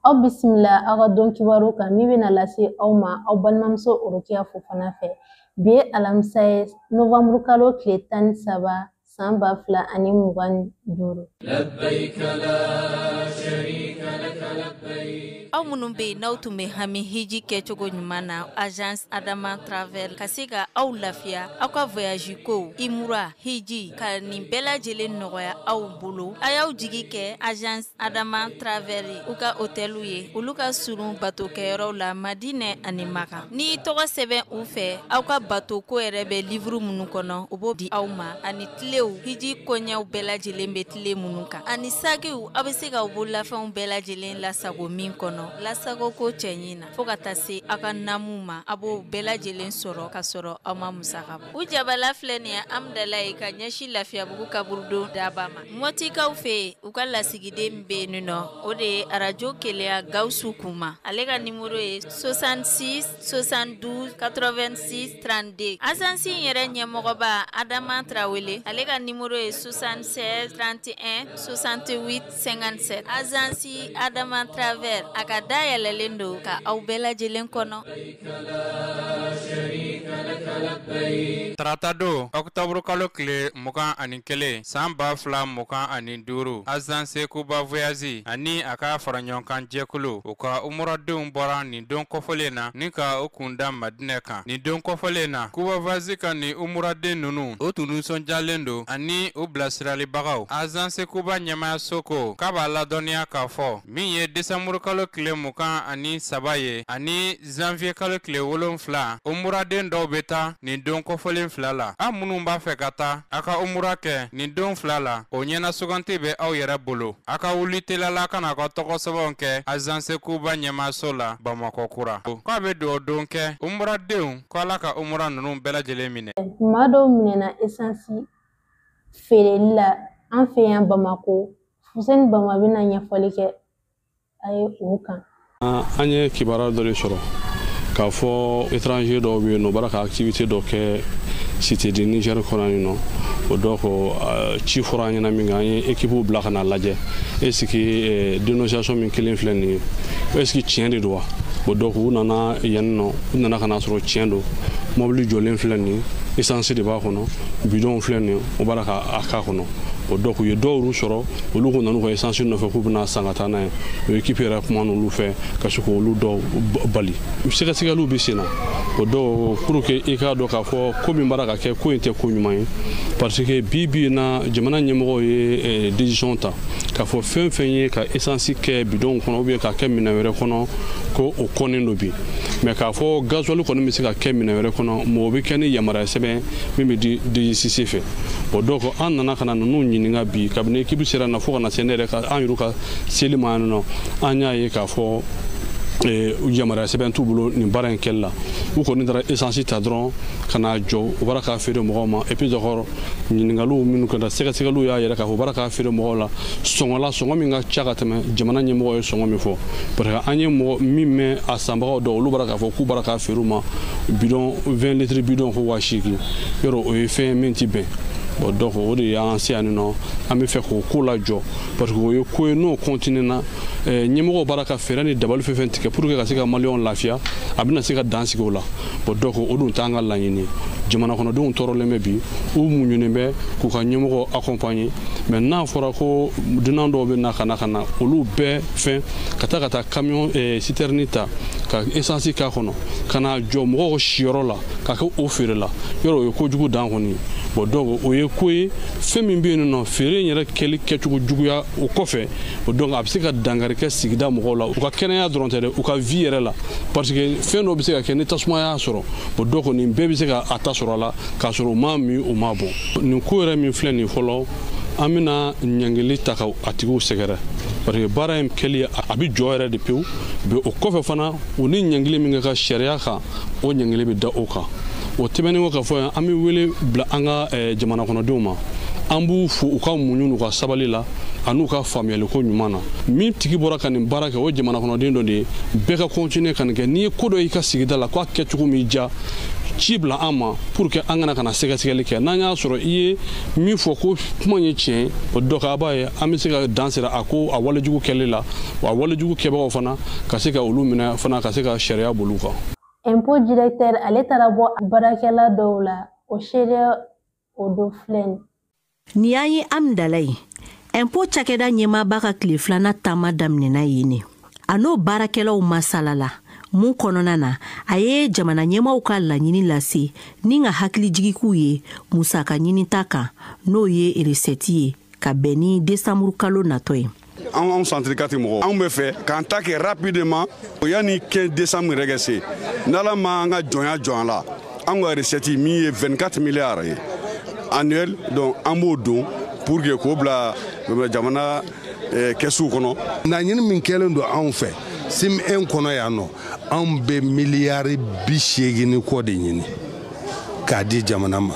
aw bisimila aw ka dɔn kibaru kan min bɛna lase aw ma aw balimamuso Orokiya Fofana fɛ. Bi ye alamisa ye novamburu kalo tile 13 san 2025. Labbayka la sharika laka labbayk. Aw minnu bɛ n'aw tun bɛ hami hiji kɛcogo ɲuman na agence Adama Travel ka se ka aw lafiya aw ka voyage ko imura hiji ka nin bɛɛ lajɛlen nɔgɔya aw bolo a y'aw jigi kɛ agence Adama Travel u ka hôtelu ye olu ka surun bato kɛyɔrɔw la Madinɛ ani Maka ni tɔgɔ sɛbɛn u fɛ aw ka bato ko yɛrɛ bɛ livre minnu kɔnɔ u b'o di aw ma ani tilew hiji koɲɛw bɛɛ lajɛlen bɛ tile minnu kan ani sakiw aw bɛ se ka bololafɛnw bɛɛ lajɛlen lasago min kɔnɔ lasago ko cɛɲi na fo ka taa se aw ka namu ma a b'o bɛɛ lajɛlen sɔrɔ ka sɔrɔ aw ma musaka bɔ u jabala filɛ nin ye Amdalaye ka ɲɛsin Lafiyabugu kaburudon daba ma Mɔtikaw fɛ u ka lasigiden bɛ yen nɔ o de ye arajo Keleya Gawusu Kuma ale ka numéro ye 66 72 86 32 agence yɛrɛ ɲɛmɔgɔba Adama Traoré ale ka numéro ye 76 31 68 57 agence Adama Travel a ka dayɛlɛlen don ka aw bɛɛ lajɛlen kɔnɔ. Tarata don octobre kalo tile 21 san 2025 agence Kuba Voyage ani a ka faraɲɔgɔnkan jɛkulu u ka umuradenw bɔra nin don kɔfɔlen na ni ka u kunda Madinɛ kan nin don kɔfɔlen na Kuba Voyage ka ni umuraden ninnu o tun nisɔndiyalen don ani u bilasiralibagaw agence Kuba ɲɛmayaso ko k'a b'a ladɔnniya k'a fɔ min ye décembre kalo tile 23 ye ani janvier kalo tile 7 umuraden dɔw bɛ taa nin don kɔfɔlen 2 la a minnu b'a fɛ ka taa a ka umura kɛ nin don 2 la o ɲɛna suganti bɛ aw yɛrɛ bolo a ka wuli telala ka na ka tɔgɔ sɛbɛnw kɛ agence Kuba ɲɛmayaso la Bamakɔ kura k'a bɛ dugawu don kɛ umuradenw ko Ala ka umura ninnu bɛɛ lajɛlen minɛ. Maa dɔw minɛna essence feereli la an fɛ yan Bamako Fuseni Bama bɛna ɲɛfɔli kɛ a ye o kan. An ye kibaruya dɔ de sɔrɔ k'a fɔ étranger dɔw bɛ yen nɔ u b'a ka activité dɔ kɛ cité du Niger kɔnɔ yen nɔ o dɔ ko ci fɔra an ɲɛna min kan an ye équipe bila ka na lajɛ est-ce que dénonciation min kelen filɛ nin ye est-ce que tiɲɛ de don wa o dɔ ko u nana yan nɔ u nana ka na sɔrɔ tiɲɛ don mobili jɔlen filɛ nin ye essence de b'a kɔnɔ bidon filɛ nin ye o b'a ka a k'a kɔnɔ o dɔ k'u ye dɔw sɔrɔ olu ko nanu ka essence nɔfɛ k'u bɛna san ka taa n'a ye o équipe yɛrɛ kuma n'olu fɛ ka se k'olu dɔw bali sɛgɛsɛgɛliw bɛ sen na o dɔw pour que i k'a dɔn k'a fɔ ko min b'a ka kɛ ko in tɛ ko ɲuman ye parce que bi na jamana ɲɛmɔgɔw ye décision ta k'a fɔ fɛn fɛn ye ka essence kɛ bidon kɔnɔ ou bien ka kɛ minɛn wɛrɛ kɔnɔ ko o kɔnnen do bi mais k'a fɔ gasoil kɔni bɛ se ka kɛ minɛn wɛrɛ kɔnɔ mɔgɔ bɛ kɛ ni yamaruya sɛbɛn min bɛ di DGCC fɛ o dɔw ko an nana ka na ninnu ɲininka bi kabini équipe sera na fo ka na se ne yɛrɛ ka an yɛrɛ ka seli ma yan nɔ an y'a ye k'a fɔ yamaruya sɛbɛn t'u bolo nin baara in kɛli la u kɔni taara essence ta dɔrɔn ka n'a jɔ u b'a k'a feere mɔgɔw ma et puis d'accord ɲininkaliw minnu kɛra sɛgɛsɛgɛliw y'a yɛrɛ k'a fɔ u b'a k'a feere mɔgɔw la sɔngɔ min ka ca ka tɛmɛ jamana ɲɛmɔgɔ ye sɔngɔ min fɔ parce que an ye mɔgɔ min mɛn a sanbagaw dɔw olu b'a k'a fɔ k'u b'a k'a feere u ma bidon 20 litres bidon ko 8,000 yɔrɔ o ye fɛn min ti bɛn bon donc o de y'an se yan nɔ an bɛ fɛ k'o ko lajɔ parce que o ye ko ye n'o continue na ɲɛmɔgɔw b'a ka fɛɛrɛ ni dabali fɛn fɛn tigɛ pour que ka se ka maliyɛnw lafiya a bɛna se ka dan sigi o la bon donc o dun t'an ka laɲini jamana kɔnɔdenw tɔɔrɔlen bɛ bi u muɲunen bɛ k'u ka ɲɛmɔgɔ accompagner mais n'a fɔra ko dunan dɔw bɛ na ka na olu bɛɛ fɛn ka taa camion citerne ta ka essence k'a kɔnɔ ka na jɔ mɔgɔw siyɔrɔ la k'a kɛ o feere la yɔrɔ o ye kojugu dan kɔni bon donc o ye ko ye fɛn min bɛ yen nɔ feere in yɛrɛ kɛli kɛcogo juguya o kɔfɛ donc a bɛ se ka dankari kɛ sigida mɔgɔw la u ka kɛnɛya dɔrɔn tɛ dɛ u ka vie yɛrɛ la parce que fɛn dɔ bɛ se ka kɛ ni tasuma y'a sɔrɔ bon donc nin bɛɛ bɛ se ka a ta sɔrɔ a la k'a sɔrɔ u m'a min u m'a bɔn nin ko yɛrɛ min filɛ nin fɔlɔ an bɛna ɲangili ta ka a tigiw sɛgɛrɛ parce que baara in kɛli a bɛ jɔ yɛrɛ de pewu o kɔfɛ fana u ni ɲangili min kɛ ka sariya kan o ɲangili bɛ da o kan o tɛmɛnen kɔ ka fɔ yan an bɛ wele bila an ka jamana kɔnɔdenw ma an b'u fo u ka muɲu n'u ka sabali la an'u ka faamuyali ko ɲuman na min tigi bɔra ka nin baara kɛ o jamana kɔnɔden dɔ de ye bɛɛ ka continuer ka nin kɛ n'i ye ko dɔ y'i ka sigida la k'a kɛcogo min diya ci bila an ma pour que an kana sɛgɛsɛgɛli kɛ n'an y'a sɔrɔ i ye min fɔ ko kuma ye tiɲɛ o dɔ k'a b'a ye an bɛ se ka dan sira a ko a walejugu kɛli la wa a walejugu kɛbagaw fana ka se ka olu minɛ fana ka se ka sariya boli kan. Impôt directeur ale taara bɔ baarakɛla dɔw la o sariya o dɔ filɛ nin. Ni y'an ye Amidala ye impôt cakɛda ɲɛmaaba ka tile filanan taama daminɛna yen ne a n'o baarakɛlaw masalala mun kɔnɔna na a ye jamana ɲɛmaaw ka laɲini lase ni ka hakili k'u ye musaka ɲinita kan n'o ye recette ye ka bɛn ni décembre kalo natɔ ye. Anw centricati mɔgɔ anw bɛ fɛ k'an ta kɛ rapidement yanni 15 décembre yɛrɛ ka se n'ala ma an ka jɔnya jɔ an la an ka recette min ye 24 milliards ye annuel donc an b'o don pour que k'o bila jamana kɛsuw kɔnɔ. Laɲini min kɛlen don anw fɛ CM1 kɔnɔ yan nɔ anw bɛ miliyari 80 kɔ de ɲini k'a di jamana ma.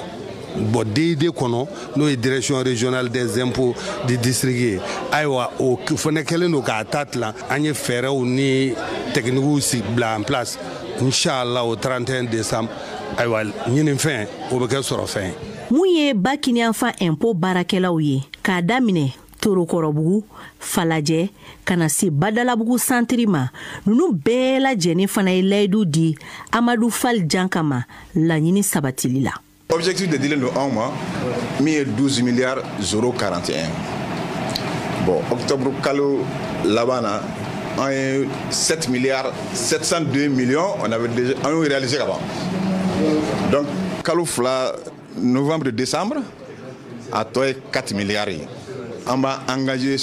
Bon DID kɔnɔ n'o ye direction régionale des impôts du district ye ayiwa o fana kɛlen don k'a ta tilan an ye fɛɛrɛw ni techniques bila en place inchallah au 31 décembre ayiwa ɲinifɛn o bɛ kɛ sɔrɔ fɛn ye. Mun ye Bakiniyanfan impôt baarakɛlaw ye k'a daminɛ Torokɔrɔbugu, Falajɛ, kana se Badalabugu centre ma nunu bɛɛ lajɛlen fana ye layidu di Amadu Fall Janka ma laɲini sabatili la. Objectif de dilen do anw ma min ye 12 milliards 041. Bon, octobre kalo laban na an ye 7 milliards 702 millions on avait déjà réalisé avant. Donc kalo fila novembre décembre a tɔ ye 4 milliards ye. An b'a engagé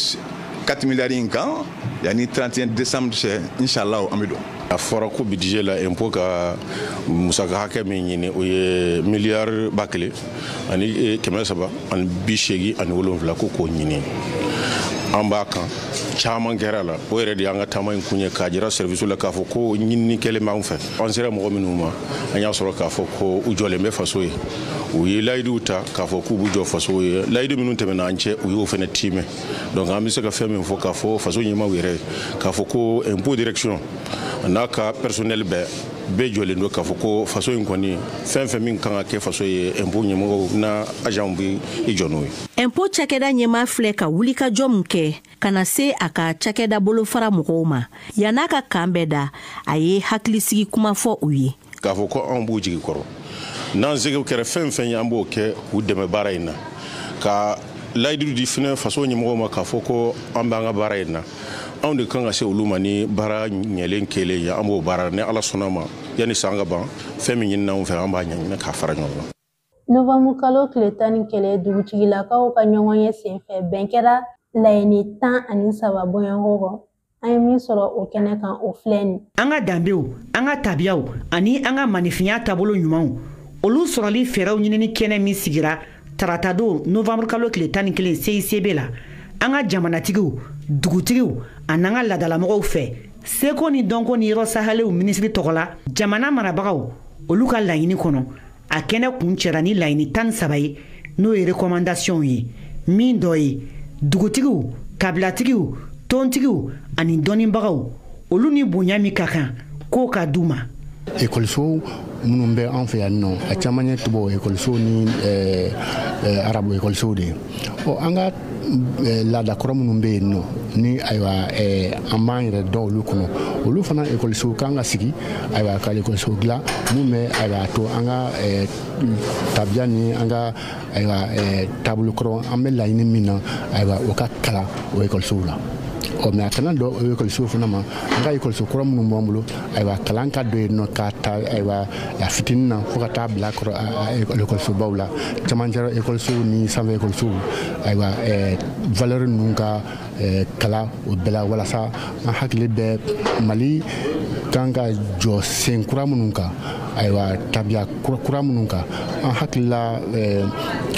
4 milliards in kan yani 31 décembre cɛ inchallah an bɛ don. A fɔra ko budget la impôt ka musaka hakɛ min ɲini o ye miliyari 1 ani 387 ko k'o ɲini an b'a kan caman kɛra la o yɛrɛ de y'an ka taama in kun ye k'a jira service la k'a fɔ ko ɲinini kɛlen b'an fɛ an sera mɔgɔ minnu ma an y'a sɔrɔ k'a fɔ ko u jɔlen bɛ faso ye u ye layiduw ta k'a fɔ k'u b'u jɔ faso ye layidu minnu tɛmɛna an cɛ u y'o fana timɛ donc an bɛ se ka fɛn min fɔ k'a fɔ faso ɲɛmaaw yɛrɛ k'a fɔ ko impôt direction n'a ka personnel bɛɛ jɔlen don k'a fɔ ko faso in kɔni fɛn fɛn min kan ka kɛ faso ye impôt ɲɛmɔgɔw na agent bɛ i jɔ n'o ye. Impôt cakɛda ɲɛmaa filɛ ka wulikajɔ min kɛ ka na se a ka cakɛda bolofara mɔgɔw ma yan'a ka kan bɛɛ da a ye hakilisigi kuma fɔ u ye. K'a fɔ ko anw b'u jigi kɔrɔ n'an segiw kɛra fɛn fɛn ye an b'o kɛ k'u dɛmɛ baara in na ka layidu di fɛnɛ faso ɲɛmɔgɔw ma k'a fɔ ko an b'an ka baara in na anw de kan ka se olu ma ni baara ɲɛlen kelen ye an b'o baara ni ala sɔnna ma yanni san ka ban fɛn min ɲinina anw fɛ an b'a ɲɛɲini k'a fara ɲɔgɔn kan. Novembre kalo tile 11 dugutigilakaw ka ɲɔgɔn ye senfɛ bɛn kɛra laɲini 13 bɔɲɔgɔnko kɔ an ye min sɔrɔ o kɛnɛ kan o filɛ nin. An ka danbew an ka tabiyaw ani an ka manifinya taabolo ɲumanw olu sɔrɔli fɛɛrɛw ɲinini kɛnɛ min sigira tarata don novembre kalo tile 11 CICB la an ka jamanatigiw dugutigiw an'an ka laadalamɔgɔw fɛ seko ni dɔnko ni yɔrɔ sahalew minisiri tɔgɔ la jamana marabagaw olu ka laɲini kɔnɔ a kɛnɛ kun cɛra ni laɲini 13 ye n'o ye recommandation ye min dɔ ye dugutigiw kabilatigiw tontigiw ani dɔnnibagaw olu ni bonya min ka kan k'o ka d'u ma. Écoliso minnu bɛ an fɛ yan nɔ a caman ye tubabu écoliso ni arabu écoliso de ye an ka laada kɔrɔ minnu bɛ yen nɔ ni ayiwa an b'an yɛrɛ dɔn olu kɔnɔ olu fana écoliso kan ka sigi ayiwa ka écoliso dilan mun bɛ ayiwa to an ka tabiya ni an ka ayiwa taabolo kɔrɔ an bɛ laɲini min na ayiwa o ka kalan o écolisow la. Mais a kana dɔ o écoliso fana ma an ka écoliso kɔrɔ minnu b'an bolo ayiwa kalan ka dɔ yen nɔ k'a ta ayiwa a fitinin na fo ka taa bila écolisobaw la camancɛ écoliso ni sanfɛ écoliso ayiwa valeur ninnu ka kala o bɛɛ la walasa an hakili bɛ Mali kan ka jɔ sen kura minnu kan ayiwa tabiya kura minnu kan an hakilila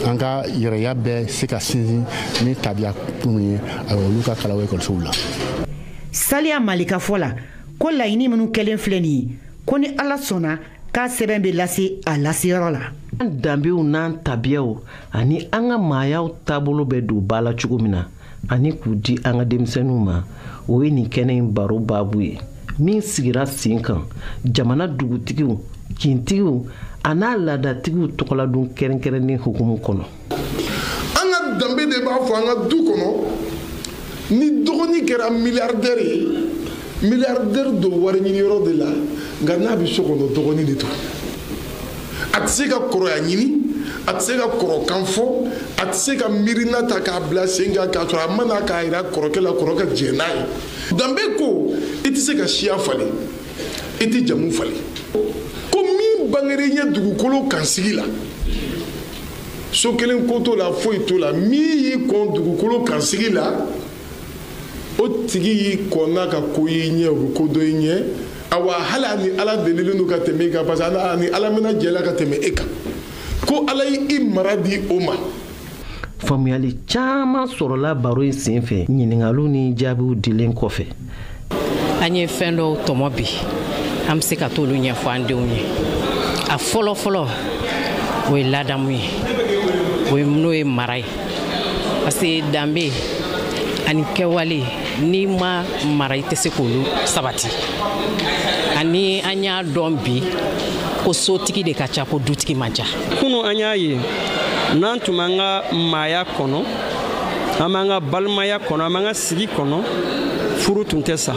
an ka yɛrɛya bɛ se ka sinsin ni tabiya minnu ye ayiwa olu ka kalan o écolisow la. Saliya Malika fɔ la ko laɲini minnu kɛlen filɛ nin ye ko ni ala sɔnna k'a sɛbɛn bɛ lase a laseyɔrɔ la. An danbew n'an tabiyaw ani an ka maayaw taabolo bɛ don ba la cogo min na ani k'u di an ka denmisɛnninw ma o ye nin kɛnɛ in baro baabu ye min sigira sen kan jamana dugutigiw kintigiw a n'a laadatigiw tɔgɔladon kɛrɛnkɛrɛnnen hukumu kɔnɔ. An ka danbe de b'a fɔ an ka du kɔnɔ ni dɔgɔnin kɛra milliardaire ye milliardaire don wari ɲiniyɔrɔ de la nka n'a bɛ so kɔnɔ dɔgɔnin de to a tɛ se ka kɔrɔya ɲini a tɛ se ka kɔrɔkan fɔ a tɛ se ka miirina ta k'a bila sen kan k'a sɔrɔ a mana k'a jira kɔrɔkɛ la kɔrɔkɛ jɛ n'a ye danbe ko i tɛ se ka siya falen i tɛ jamu falen ko min bangera i ɲɛ dugukolo kansigi la so kelen ko t'o la foyi t'o la min y'i kɔn dugukolo kansigi la o tigi y'i kɔn n'a ka ko y'i ɲɛ o bɛ ko dɔ i ɲɛ awa hali ni ala delilen don ka tɛmɛ i kan parce que ni ala mena jɛla ka tɛmɛ e kan ko ala y'i mara di o ma. Faamuyali caman sɔrɔla baro in senfɛ ɲininkaliw ni jaabiw dilen kɔfɛ. An ye fɛn dɔw tɔmɔ bi an bɛ se ka t'olu ɲɛfɔ an denw ye a fɔlɔ fɔlɔ o ye ladamu ye o ye n'o ye mara ye parce que danbe ani kɛwale n'i ma mara i tɛ se k'olu sabati ani an y'a dɔn bi ko sotigi de ka ca ko dutigi man ca. Kunu an y'a ye n'an tun b'an ka maaya kɔnɔ an b'an ka balimaya kɔnɔ an b'an ka sigi kɔnɔ furu tun tɛ sa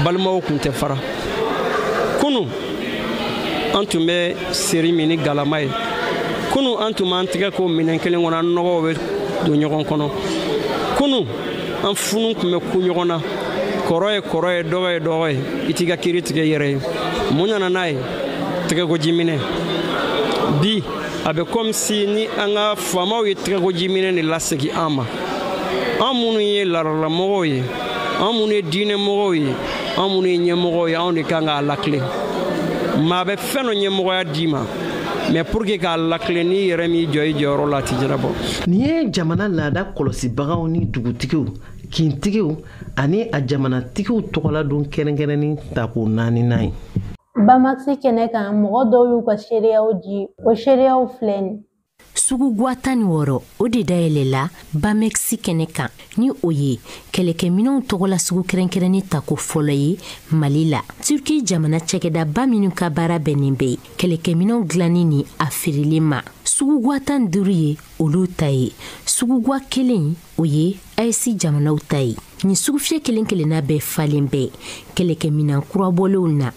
balimaw tun tɛ fara kunu an tun bɛ seri min ni galama ye kunu an tun b'an tigɛ ko minɛn kelen kɔnɔ an nɔgɔw bɛ don ɲɔgɔn kɔnɔ kunu an funu tun bɛ ku ɲɔgɔn na kɔrɔ ye kɔrɔ ye dɔgɔ ye dɔgɔ ye i t'i ka kiri tigɛ yɛrɛ ye mun nana n'a ye tɛgɛkoji minɛ bi a bɛ comme si ni an ka faamaw ye tɛgɛkoji minɛ de lasegin an ma an minnu ye laadalamɔgɔw ye an minnu ye diinɛmɔgɔw ye an minnu ye ɲɛmɔgɔw ye anw de kan k'a lakile maa bɛ fɛn dɔ ɲɛmɔgɔya d'i ma mais pour que k'a lakile n'i yɛrɛ m'i jɔ i jɔyɔrɔ la a tɛ ɲɛnabɔ. Nin ye jamana laada kɔlɔsibagaw ni dugutigiw kintigiw ani a jamanatigiw tɔgɔladon kɛrɛnkɛrɛnnin ta k'o naaninan ye. Bamaxi kɛnɛ kan mɔgɔ dɔw y'u ka seereyaw di o seereyaw filɛ nin. Sugu guwa 16 o de dayɛlɛla Bamexi kɛnɛ kan ni o ye kɛlɛkɛminɛnw tɔgɔla sugu kɛrɛnkɛrɛnni tako fɔlɔ ye Mali la. Turki jamana cɛkɛdaba minnu ka baara bɛnnen bɛ kɛlɛkɛminɛnw dilanni ni a feereli ma. Sugu guwa 15 ye olu ta ye. Sugu guwa 1 o ye AES jamanaw ta ye. Ni sugufiyɛ kelen kelenna bɛɛ falen bɛ kɛlɛkɛminɛn kurabɔlenw na.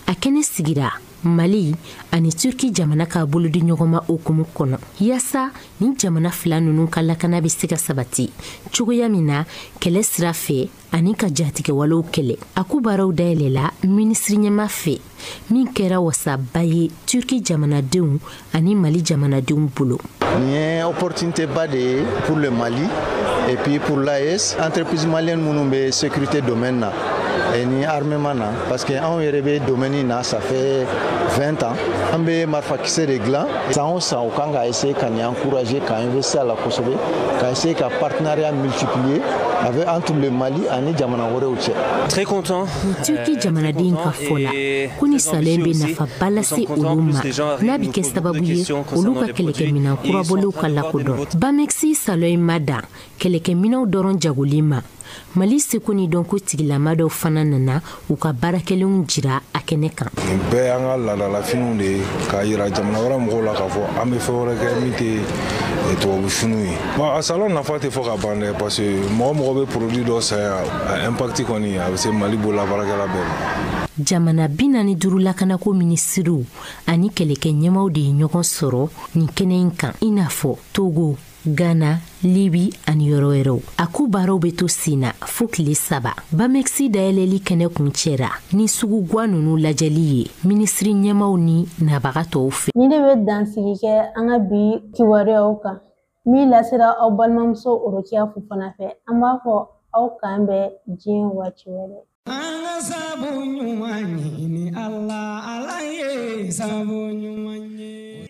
A kɛnɛ sigira Mali ani Turki jamana ka bolodi ɲɔgɔnma okumu kɔnɔ yasa ni jamana fila ninnu ka lakana bɛ se ka sabati cogoya min na kɛlɛ sira fɛ ani ka jatigɛwalew kɛlɛ a ko baaraw dayɛlɛla minisiri ɲɛma fɛ min kɛra wasaba ye Turki jamanadenw ani Mali jamanadenw bolo. Ni ye opportunité ba de ye pour le Mali et puis pour l'AES entreprise malienne minnu bɛ sécurité domaine na ni armement na parce que anw yɛrɛ bɛ domaine na ça fait 20 ans an bɛ marifakisɛ de dilan san o san o kan ka essayer ka ni encourager ka investir a la kosɛbɛ ka essayer ka partenariat multiplier avec entre le Mali ani jamana wɛrɛw cɛ. Très content. Turki jamanaden ka fɔ la ko ni salen bɛ nafaba lase olu ma n'a bɛ kɛ sababu ye olu ka kɛlɛkɛminɛn kurabɔlenw ka lakodɔn. Bamexi salo ma dan kɛlɛkɛminɛnw dɔrɔn jagolen ma. Mali seko ni dɔnko tigilama dɔw fana nana u ka baarakɛlenw jira a kɛnɛ kan. Nin bɛɛ y'an ka laadalafiniw de ye k'a yira jamana wɛrɛ mɔgɔw la k'a fɔ an bɛ fɛn wɛrɛ kɛ min tɛ tubabufiniw ye. A salon nafa tɛ fɔ ka ban dɛ parce que mɔgɔ mɔgɔ bɛ produit dɔ san yan a impact kɔni a bɛ se Mali bolola baarakɛla bɛɛ ma. Jamana 45 lakanako minisiriw ani kɛlɛkɛ ɲɛmaw de ye ɲɔgɔn sɔrɔ nin kɛnɛ in kan i n'a fɔ Togo, Ghana, Libi ani yɔrɔ wɛrɛw. A ko baaraw bɛ to sen na fo tile 3. Bamexi dayɛlɛli kɛnɛ kun cɛra ni sugu guwa ninnu lajɛli ye minisiri ɲɛmaw ni nabaga tɔw fɛ. Ni de bɛ dansigi kɛ an ka bi kibaruyaw kan min lasera aw balimamuso Orokiya Fofana fɛ an b'a fɔ aw kan bɛ diɲɛ waati wɛrɛ.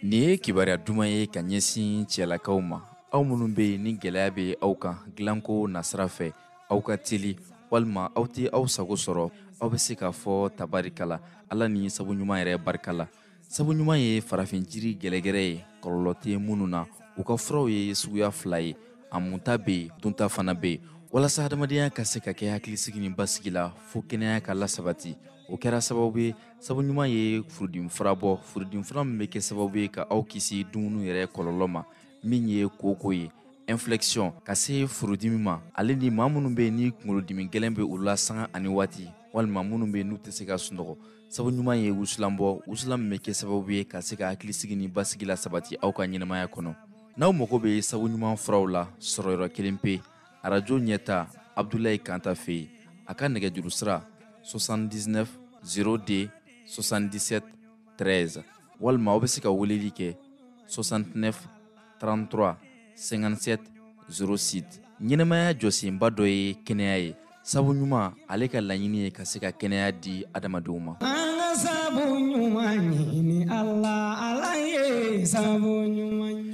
Nin ye kibaruya duman ye ka ɲɛsin cɛlakaw ma. Aw minnu bɛ yen ni gɛlɛya bɛ aw kan dilanko nasira fɛ aw ka teli walima aw tɛ aw sago sɔrɔ aw bɛ se k'a fɔ tabarikala Ala ni sabu ɲuman yɛrɛ barika la. Sabu ɲuman ye farafin jiri gɛlɛgɛrɛ ye kɔlɔlɔ tɛ minnu na u ka furaw ye suguya 2 ye a munta be dunta fana be walasa hadamadenya ka se ka kɛ hakilisigi ni basigi la fo kɛnɛya ka lasabati o kɛra sababu ye sabu ɲuman ye furudimi fura bɔ furudimi fura min bɛ kɛ sababu ye ka aw kisi dumuni yɛrɛ kɔlɔlɔ ma min ye koko ye inflexion ka se furudimi ma ale ni maa minnu bɛ ni kunkolodimi gɛlɛn bɛ u la sanga ani waati walima minnu bɛ n'u tɛ se ka sunɔgɔ sabu ɲuman ye wusulan bɔ wusulan min bɛ kɛ sababu ye ka se ka hakilisigi ni basigi la sabati aw ka ɲɛnamaya kɔnɔ n'aw mago bɛ sabu ɲuman furaw la sɔrɔyɔrɔ kelen pe arajo ɲɛta Abdoulaye Kanta fɛ yen a ka nɛgɛjuru sira 79 0D 77 13 walima aw bɛ se ka weleli kɛ 69 33 57 06 ɲɛnamaya jɔsenba dɔ ye kɛnɛya ye sabu ɲuman ale ka laɲini ye ka se ka kɛnɛya di adamadenw ma sabu ɲuman ɲini Allah ye sabu ɲuman